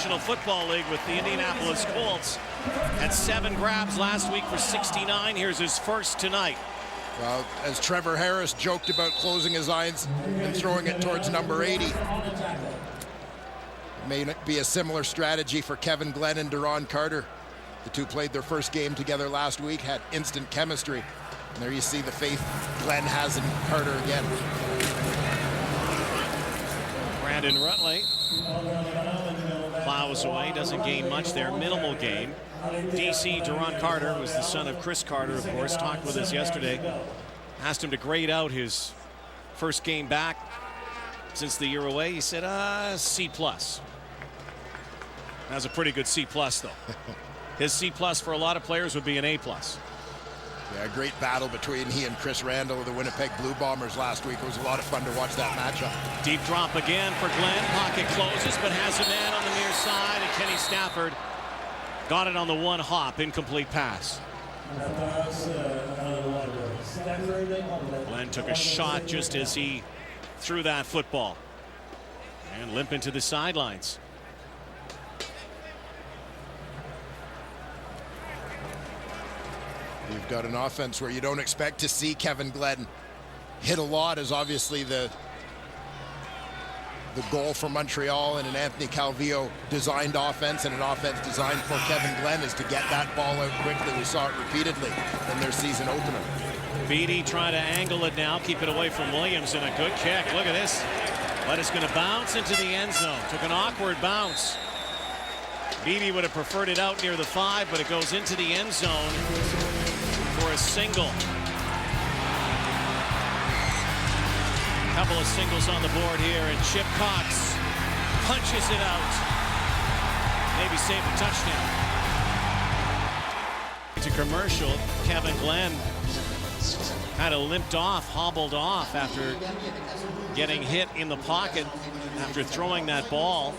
National Football League with the Indianapolis Colts. Had 7 grabs last week for 69. Here's his first tonight. Well, as Trevor Harris joked about closing his eyes and throwing it towards number 80. It may be a similar strategy for Kevin Glenn and Duron Carter. The two played their first game together last week, had instant chemistry. And there you see the faith Glenn has in Carter again. Brandon Rutley plows away, doesn't gain much there, minimal gain. DC Duron Carter was the son of Chris Carter, of course, talked with us yesterday. Asked him to grade out his first game back since the year away. He said, C+. That's a pretty good C+, though. His C+ for a lot of players would be an A+. Yeah, a great battle between he and Chris Randall of the Winnipeg Blue Bombers last week. It was a lot of fun to watch that matchup. Deep drop again for Glenn. Pocket closes, but has a man on the near side, and Kenny Stafford got it on the one hop. Incomplete pass. Glenn took a shot just as he threw that football. And limp into the sidelines. You've got an offense where you don't expect to see Kevin Glenn hit a lot, as obviously the goal for Montreal and an Anthony Calvillo designed offense, and an offense designed for Kevin Glenn is to get that ball out quickly. We saw it repeatedly in their season opener. Beatty trying to angle it now, keep it away from Williams, and a good kick. Look at this. But it's going to bounce into the end zone. Took an awkward bounce. Beatty would have preferred it out near the 5, but it goes into the end zone for a single. Couple of singles on the board here, and Chip Cox punches it out. Maybe save a touchdown. To commercial, Kevin Glenn kind of limped off, hobbled off after getting hit in the pocket after throwing that ball.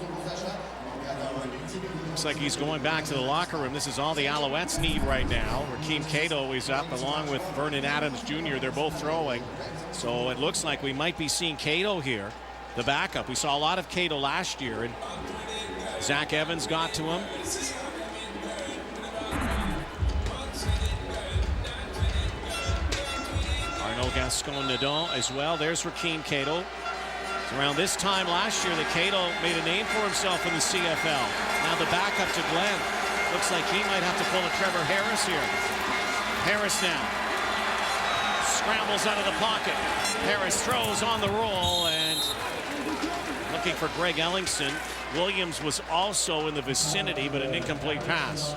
Looks like he's going back to the locker room. This is all the Alouettes need right now. Rakeem Cato is up along with Vernon Adams Jr. They're both throwing. So it looks like we might be seeing Cato here, the backup. We saw a lot of Cato last year, and Zach Evans got to him. Arnaud Gascon-Nadon as well. There's Rakeem Cato. Around this time last year that Cato made a name for himself in the CFL. Now the backup to Glenn. Looks like he might have to pull a Trevor Harris here. Harris now scrambles out of the pocket. Harris throws on the roll and looking for Greg Ellingson. Williams was also in the vicinity, but an incomplete pass.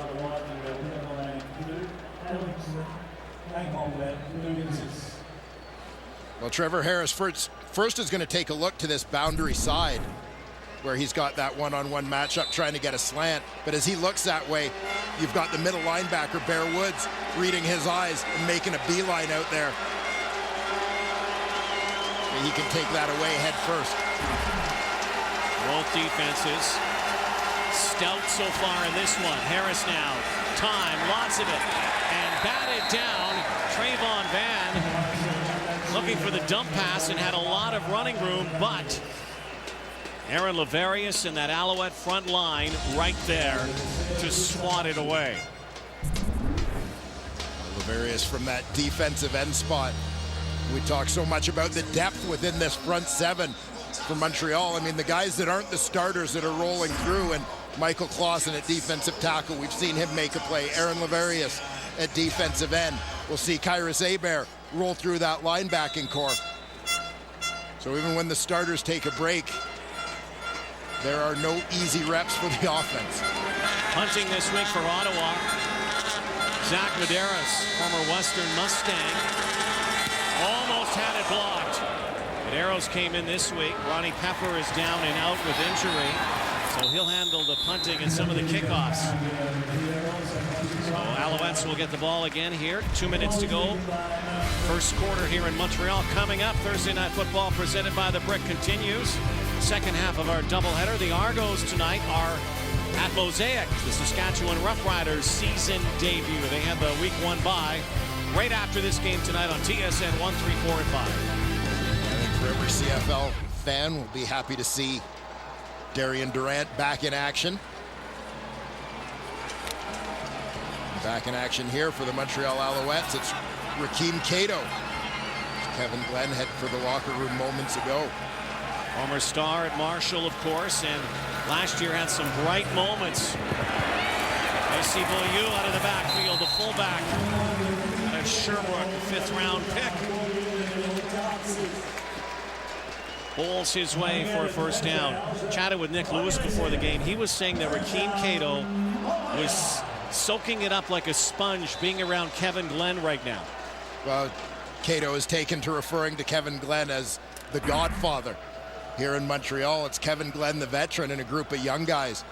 Well, Trevor Harris first is going to take a look to this boundary side where he's got that one-on-one matchup trying to get a slant. But as he looks that way, you've got the middle linebacker, Bear Woods, reading his eyes and making a beeline out there. He can take that away head first. Both defenses stout so far in this one. Harris now, time, lots of it, and batted down. Trayvon Van looking for the dump pass and had a lot of running room, but Aaron Laverius and that Alouette front line right there to swat it away. Laverius from that defensive end spot. We talk so much about the depth within this front seven for Montreal. I mean, the guys that aren't the starters that are rolling through, and Michael Clausen at defensive tackle, we've seen him make a play. Aaron Laverius at defensive end. We'll see Kyrus Hebert roll through that linebacking core. So even when the starters take a break, there are no easy reps for the offense. Punting this week for Ottawa, Zach Medeiros, former Western Mustang, almost had it blocked. Medeiros came in this week. Ronnie Pepper is down and out with injury, so he'll handle the punting and some of the kickoffs. So Alouettes will get the ball again here. 2 minutes to go. First quarter here in Montreal coming up. Thursday Night Football presented by The Brick continues. Second half of our doubleheader. The Argos tonight are at Mosaic, the Saskatchewan Roughriders season debut. They had the Week 1 bye right after this game tonight on TSN 1, 3, 4, and 5. I think for every CFL fan will be happy to see Darian Durant back in action. Back in action here for the Montreal Alouettes. It's Rakeem Cato. Kevin Glenn head for the locker room moments ago. Former star at Marshall, of course, and last year had some bright moments. I.C. Beaulieu out of the backfield, the fullback. And a Sherbrooke fifth-round pick. Bowls his way for a first down. Chatted with Nick Lewis before the game. He was saying that Rakeem Cato was soaking it up like a sponge being around Kevin Glenn right now. Well, Cato has taken to referring to Kevin Glenn as the Godfather. Here in Montreal, it's Kevin Glenn, the veteran, and a group of young guys.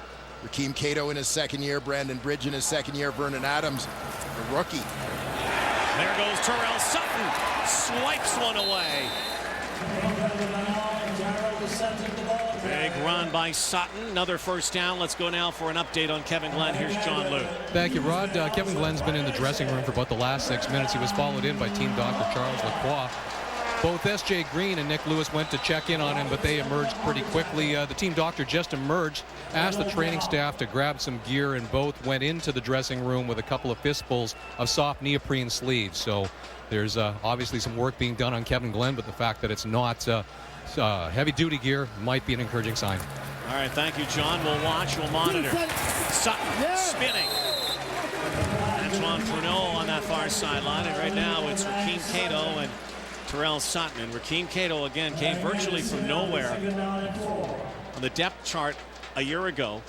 Rakeem Cato in his second year, Brandon Bridge in his second year, Vernon Adams, the rookie. There goes Terrell Sutton, swipes one away. Big run by Sutton, another first down. Let's go now for an update on Kevin Glenn. Here's John Liu. Thank you, Rod. Kevin Glenn's been in the dressing room for about the last 6 minutes. He was followed in by team doctor Charles Lacroix. Both S.J. Green and Nick Lewis went to check in on him, but they emerged pretty quickly. The team doctor just emerged, asked the training staff to grab some gear, and both went into the dressing room with a couple of fistfuls of soft neoprene sleeves. So there's obviously some work being done on Kevin Glenn, but the fact that it's not heavy-duty gear might be an encouraging sign. All right, thank you, John. We'll watch, we'll monitor. Sutton spinning. Antoine Pruneau on that far sideline, and right now it's Rakeem Cato and Terrell Sutton. And Rakeem Cato, again, came virtually from nowhere on the depth chart a year ago.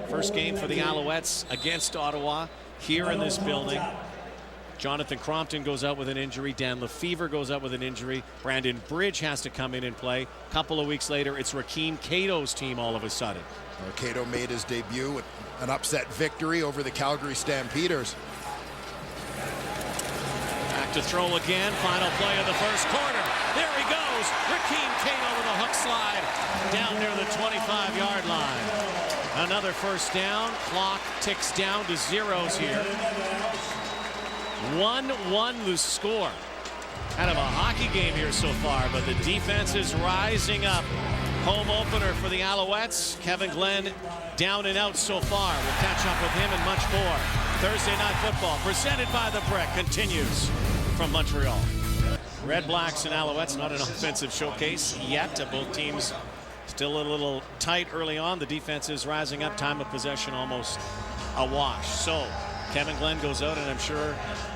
First game for the Alouettes against Ottawa here in this building. Jonathan Crompton goes out with an injury. Dan Lefevre goes out with an injury. Brandon Bridge has to come in and play. A couple of weeks later, it's Rakeem Cato's team all of a sudden. Well, Cato made his debut with an upset victory over the Calgary Stampeders. Back to throw again. Final play of the first quarter. There he goes. Rakeem Cato with a hook slide down near the 25-yard line. Another first down. Clock ticks down to zeros here. 1-1 the score. Kind of a hockey game here so far, but the defense is rising up. Home opener for the Alouettes. Kevin Glenn down and out so far. We'll catch up with him and much more. Thursday Night Football, presented by The Brick, continues from Montreal. Redblacks and Alouettes, not an offensive showcase yet. Both teams still a little tight early on. The defense is rising up. Time of possession almost a wash. So Kevin Glenn goes out, and I'm sure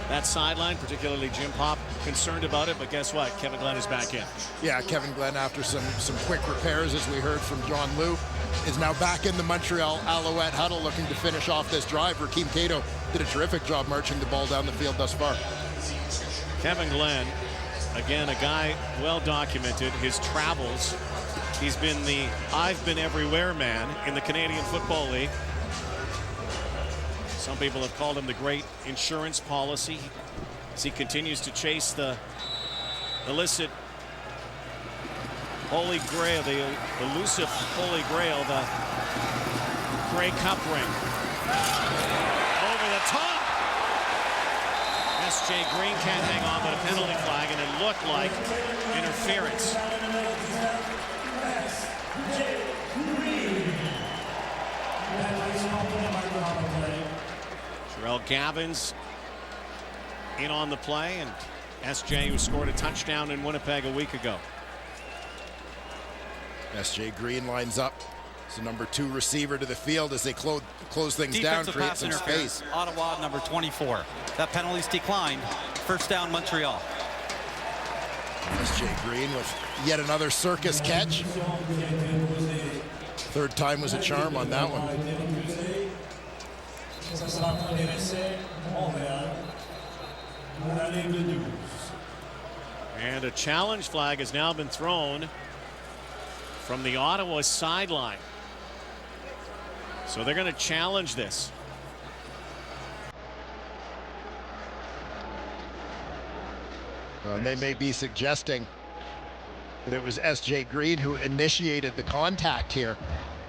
that sideline, particularly Jim Pop, concerned about it, but guess what? Kevin Glenn is back in. Yeah, Kevin Glenn, after some quick repairs, as we heard from John Liu, is now back in the Montreal Alouette huddle looking to finish off this drive. Rakeem Cato did a terrific job marching the ball down the field thus far. Kevin Glenn, again, a guy well documented, his travels. He's been the I've been everywhere man in the Canadian Football League. Some people have called him the great insurance policy as he continues to chase the illicit Holy Grail, the elusive Holy Grail, the Grey Cup ring. Over the top. S.J. Green can't hang on, but a penalty flag, and it looked like interference. Terrell Gavins in on the play, and S.J. who scored a touchdown in Winnipeg a week ago. S.J. Green lines up as the number 2 receiver to the field as they close things down, create some space. Ottawa, number 24. That penalty's declined. First down, Montreal. S.J. Green with yet another circus catch. Third time was a charm on that one. And a challenge flag has now been thrown from the Ottawa sideline. So they're going to challenge this. They may be suggesting that it was S.J. Green who initiated the contact here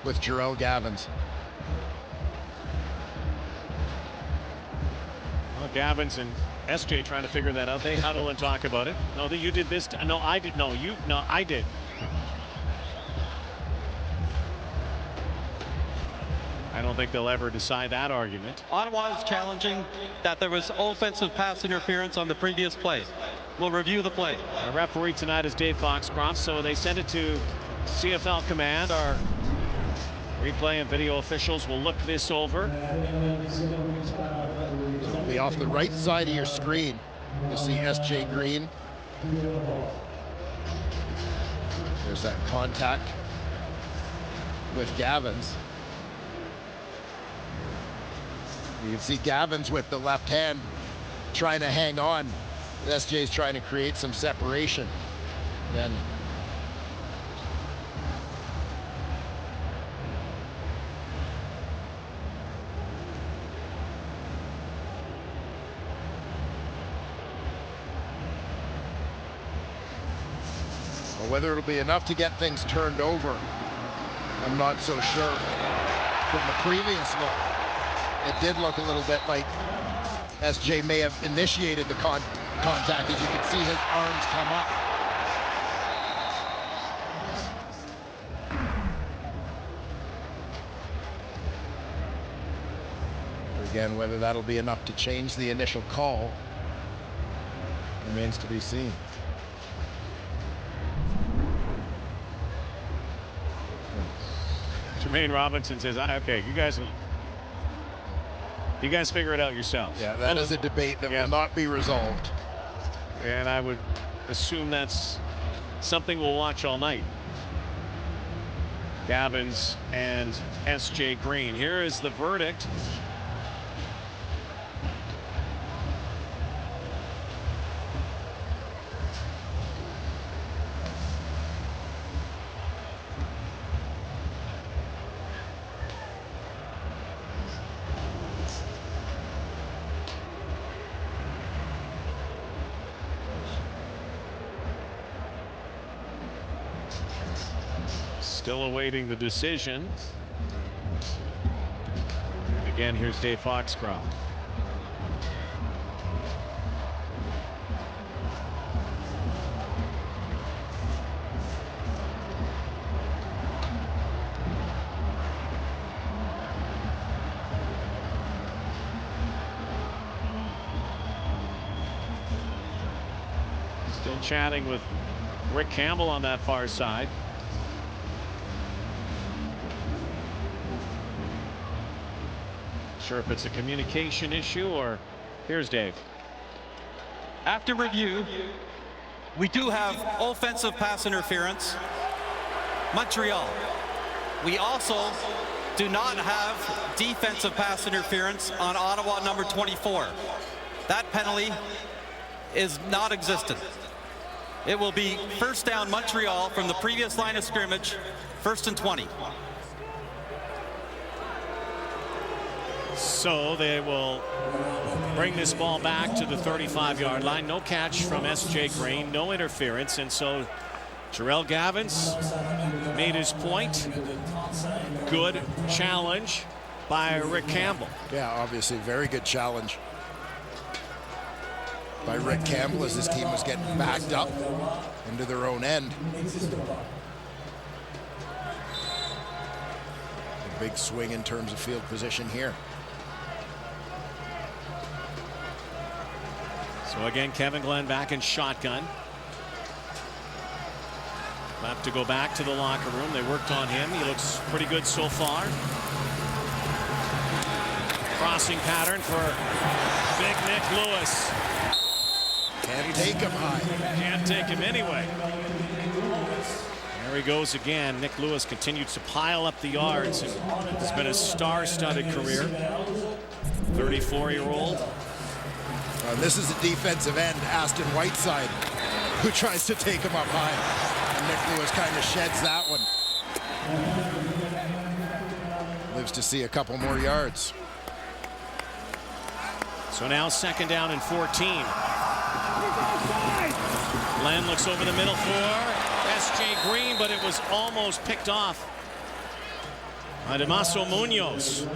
with Terrell Gavins. Well, Gavins and S.J. trying to figure that out. They huddle and talk about it. No, you did this. No, I did. No, you. No, I did. I don't don't think they'll ever decide that argument. Ottawa is challenging that there was offensive pass interference on the previous play. We'll review the play. Our referee tonight is Dave Foxcroft, so they send it to CFL Command. Our replay and video officials will look this over. It'll be off the right side of your screen. You'll see S.J. Green. There's that contact with Gavins. You can see Gavins with the left hand trying to hang on. S.J.'s trying to create some separation. Then whether it'll be enough to get things turned over, I'm not so sure. From the previous look, it did look a little bit like S.J. may have initiated the contact, as you can see his arms come up. Again, whether that'll be enough to change the initial call remains to be seen. Jermaine Robinson says, okay, you guys figure it out yourselves. Yeah, that is a debate that will not be resolved. And I would assume that's something we'll watch all night. Gavins and S.J. Green. Here is the verdict. Still awaiting the decision. Again, here's Dave Foxcroft. Still chatting with Rick Campbell on that far side. Sure if it's a communication issue or here's Dave. After review, we do have offensive pass interference. Montreal. We also do not have defensive pass interference on Ottawa number 24. That penalty is not existent. It will be first down Montreal from the previous line of scrimmage, 1st and 20. So they will bring this ball back to the 35-yard line. No catch from S.J. Green, no interference, and so Jarrell Gavins made his point. Good challenge by Rick Campbell. Yeah, obviously very good challenge by Rick Campbell as his team was getting backed up into their own end. A big swing in terms of field position here. So again, Kevin Glenn back in shotgun. Left to go back to the locker room. They worked on him. He looks pretty good so far. Crossing pattern for Big Nick Lewis. Can't take him high. Can't take him anyway. There he goes again. Nick Lewis continues to pile up the yards. It's been a star-studded career. 34-year-old. This is a defensive end, Aston Whiteside, who tries to take him up high. And Nick Lewis kind of sheds that one. Lives to see a couple more yards. So now 2nd down and 14. Glenn looks over the middle for S.J. Green, but it was almost picked off by Damaso Munoz.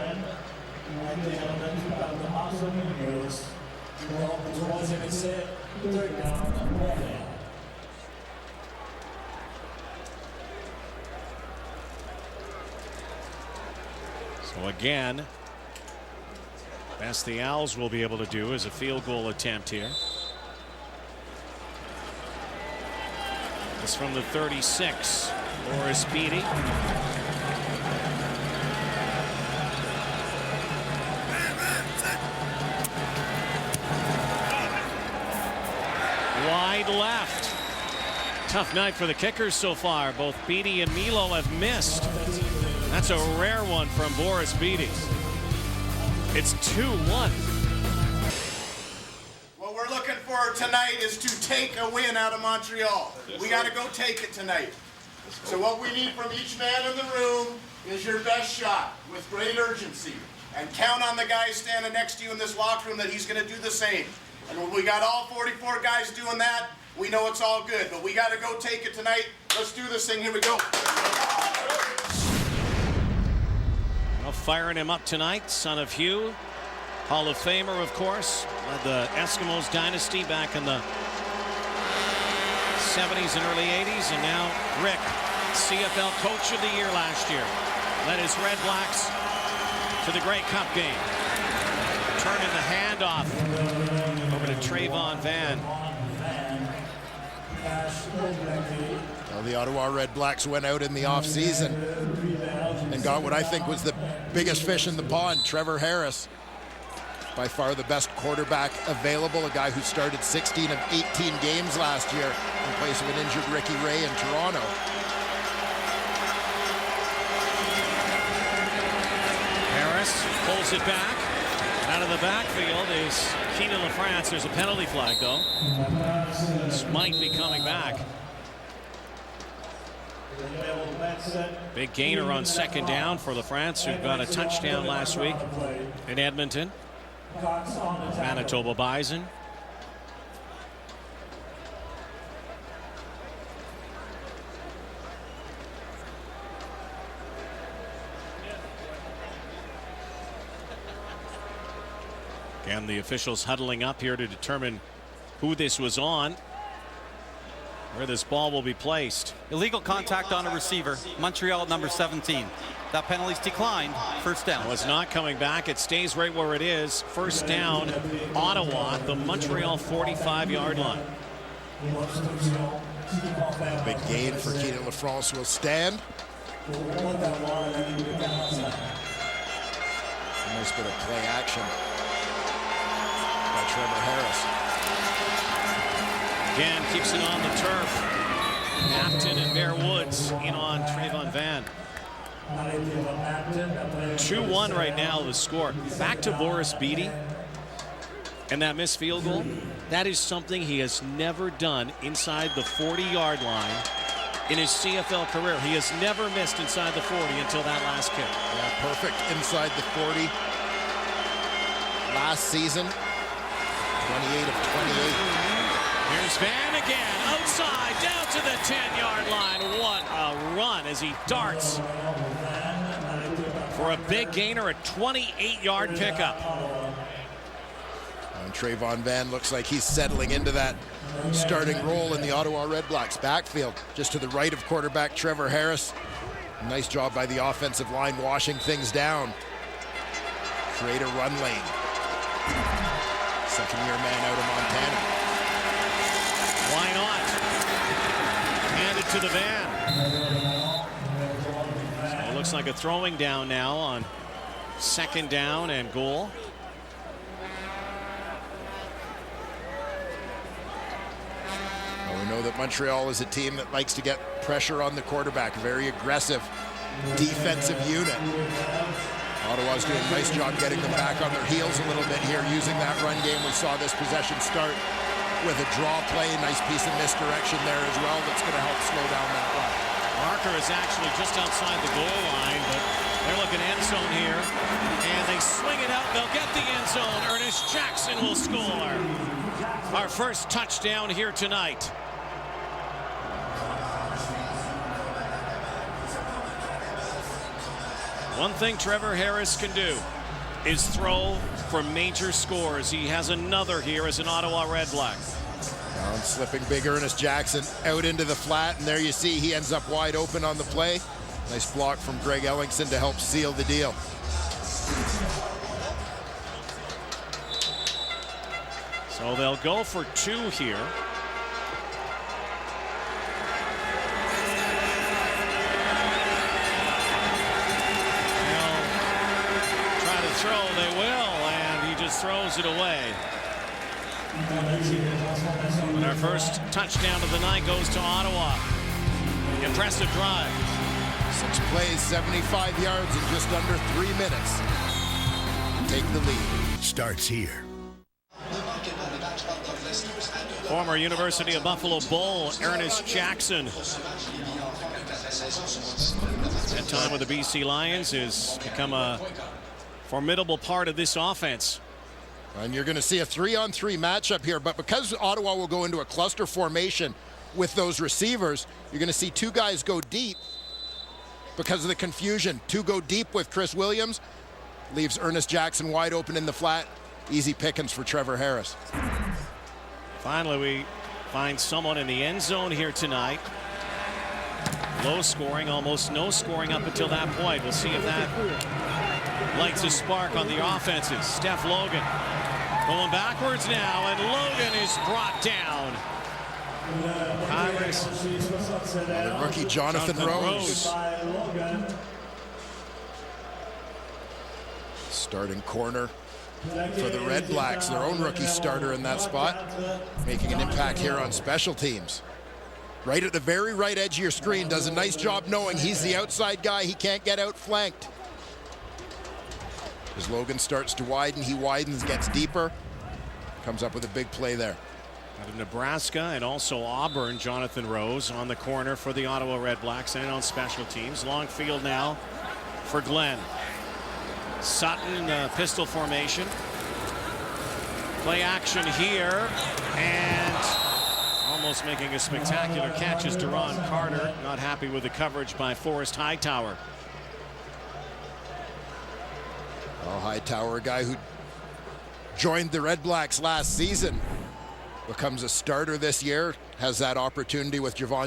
So again, best the Owls will be able to do is a field goal attempt here. It's from the 36. Boris Beatty. Wide left. Tough night for the kickers so far. Both Beatty and Milo have missed. That's a rare one from Boris Beatty. It's 2-1. What we're looking for tonight is to take a win out of Montreal. We got to go take it tonight. So what we need from each man in the room is your best shot with great urgency. And count on the guy standing next to you in this locker room that he's going to do the same. And when we got all 44 guys doing that, we know it's all good. But we got to go take it tonight. Let's do this thing. Here we go. Well, firing him up tonight, son of Hugh. Hall of Famer, of course. Led the Eskimos dynasty back in the 70s and early 80s. And now Rick, CFL Coach of the Year last year. Led his Redblacks to the Grey Cup game. Turning the handoff over to Trayvon Van. Well, the Ottawa Redblacks went out in the offseason and got what I think was the biggest fish in the pond, Trevor Harris. By far the best quarterback available, a guy who started 16 of 18 games last year in place of an injured Ricky Ray in Toronto. Harris pulls it back. Out of the backfield is Keenan LaFrance. There's a penalty flag, though. This might be coming back. Big gainer on second down for LaFrance, who got a touchdown last week in Edmonton. Manitoba Bison. Again, the officials huddling up here to determine who this was on, where this ball will be placed. Illegal contact on a receiver. Montreal number 17. That penalty's declined. First down. Well, it's not coming back. It stays right where it is. First down, Ottawa, the Montreal 45-yard line. Big gain for Keenan LaFrance will stand. Nice bit of play action by Trevor Harris. Again, keeps it on the turf. Napton and Bear Woods in on Trayvon Van. 2-1 right now, the score. Back to Boris Beatty. And that missed field goal, that is something he has never done inside the 40-yard line in his CFL career. He has never missed inside the 40 until that last kick. Yeah, perfect inside the 40. Last season, 28 of 28. Here's Van again, outside, down to the 10-yard line. What a run as he darts for a big gainer, a 28-yard pickup. And Trayvon Van looks like he's settling into that starting role in the Ottawa Redblacks backfield. Just to the right of quarterback Trevor Harris. Nice job by the offensive line washing things down. Create a run lane. Second-year man out of Montana. Why not? Hand it to the Van. So it looks like a throwing down now on second down and goal. Well, we know that Montreal is a team that likes to get pressure on the quarterback. Very aggressive defensive unit. Ottawa's doing a nice job getting them back on their heels a little bit here, using that run game. We saw this possession start with a draw play, nice piece of misdirection there as well. That's going to help slow down that run. Marker is actually just outside the goal line, but they're looking end zone here, and they swing it out. They'll get the end zone. Ernest Jackson will score. Our first touchdown here tonight. One thing Trevor Harris can do is throw for major scores. He has another here as an Ottawa Redblack. Down slipping big Ernest Jackson out into the flat, and there you see he ends up wide open on the play. Nice block from Greg Ellingson to help seal the deal. So they'll go for 2 here. They'll try to throw, they will, and he just throws it away. And our first touchdown of the night goes to Ottawa. Impressive drive. 6 plays, 75 yards in just under 3 minutes. Take the lead. Starts here. Former University of Buffalo Bull, Ernest Jackson. That time with the BC Lions has become a formidable part of this offense. And you're going to see a 3-on-3 matchup here, but because Ottawa will go into a cluster formation with those receivers, you're going to see 2 guys go deep because of the confusion. 2 go deep with Chris Williams, leaves Ernest Jackson wide open in the flat. Easy pickings for Trevor Harris. Finally, we find someone in the end zone here tonight. Low scoring, almost no scoring up until that point. We'll see if that lights a spark on the offenses. Steph Logan going backwards now, and Logan is brought down. The rookie Jonathan Rose. Starting corner for the Redblacks, their own rookie starter in that spot, making an impact here on special teams. Right at the very right edge of your screen, does a nice job knowing he's the outside guy, he can't get outflanked. As Logan starts to widen, he widens, gets deeper, comes up with a big play there. Out of Nebraska and also Auburn, Jonathan Rose on the corner for the Ottawa Redblacks and on special teams. Long field now for Glenn. Sutton, pistol formation. Play action here, and almost making a spectacular catch is Duron Carter. Not happy with the coverage by Forrest Hightower. Well, Hightower, a guy who joined the Redblacks last season, becomes a starter this year, has that opportunity with Javon